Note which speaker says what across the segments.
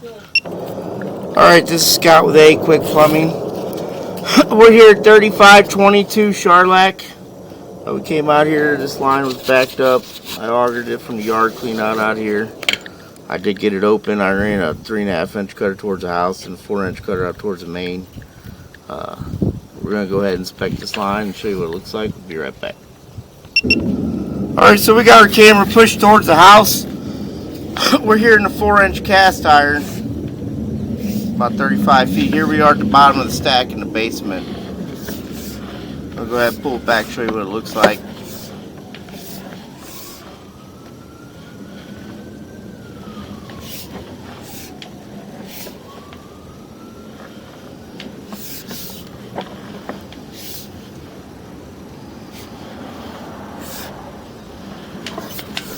Speaker 1: Alright, this is Scott with AAQUICK Plumbing. We're here at 3522 Charlack. We came out here, this line was backed up. I augured it from the yard clean out here. I did get it open. I ran a 3.5 inch cutter towards the house and a 4 inch cutter out towards the main. We're going to go ahead and inspect this line and show you what it looks like. We'll be right back. Alright, so we got our camera pushed towards the house. We're here in the 4 inch cast iron, about 35 feet. Here we are at the bottom of the stack in the basement. I'll go ahead and pull it back, show you what it looks like.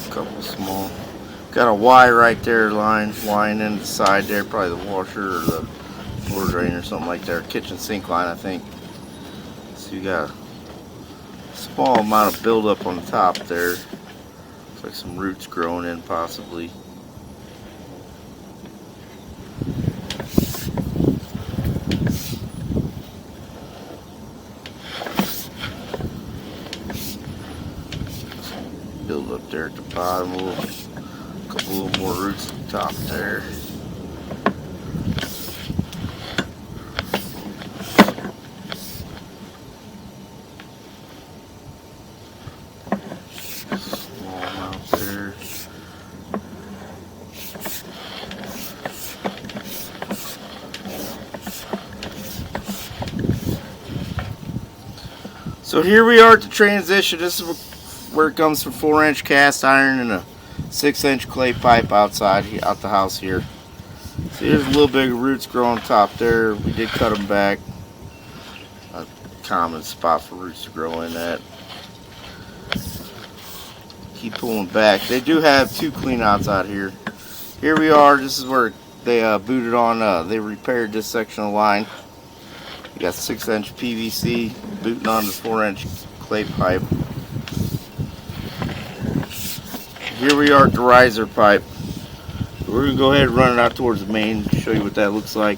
Speaker 1: A couple small. Got a Y right there, line in the side there, probably the washer or the floor drain or something like that. Kitchen sink line, I think. So you got a small amount of buildup on the top there. Looks like some roots growing in, possibly. Build up there at the bottom, a couple little more roots at the top there. Small amount there. So here we are at the transition. This is where it comes from 4 inch cast iron and a 6 inch clay pipe out the house here. So here's a little bit of roots growing on top there. We did cut them back. A common spot for roots to grow in at. Keep pulling back. They do have 2 clean outs out here. Here we are. This is where they booted on. They repaired this section of line. You got 6 inch PVC booting on the 4 inch clay pipe. Here we are at the riser pipe. We're going to go ahead and run it out towards the main, show you what that looks like.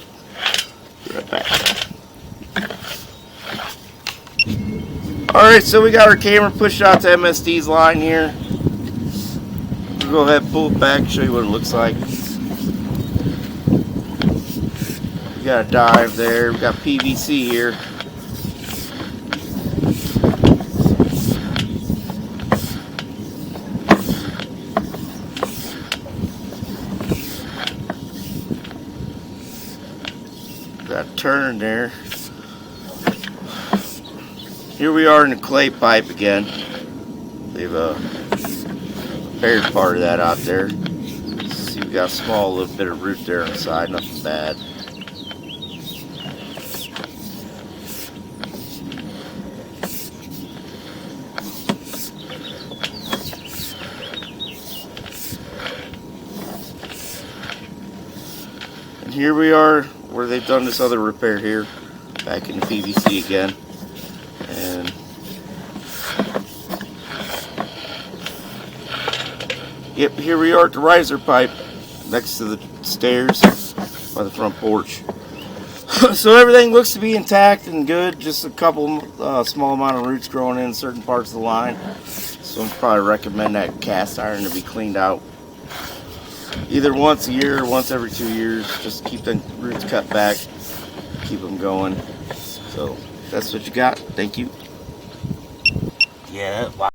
Speaker 1: Be right back. Alright, so we got our camera pushed out to MSD's line here. We'll go ahead and pull it back, show you what it looks like. We got a dive there, we got PVC here. Got a turn there. Here we are in the clay pipe again. They've repaired part of that out there. See, we got a small little bit of root there on the side, nothing bad. And here we are where they've done this other repair here, back in the PVC again. And yep, here we are at the riser pipe next to the stairs by the front porch. So everything looks to be intact and good, just a couple small amount of roots growing in certain parts of the line. So I'd probably recommend that cast iron to be cleaned out either once a year or once every 2 years. Just keep the roots cut back, keep them going. So that's what you got. Thank you. Yeah.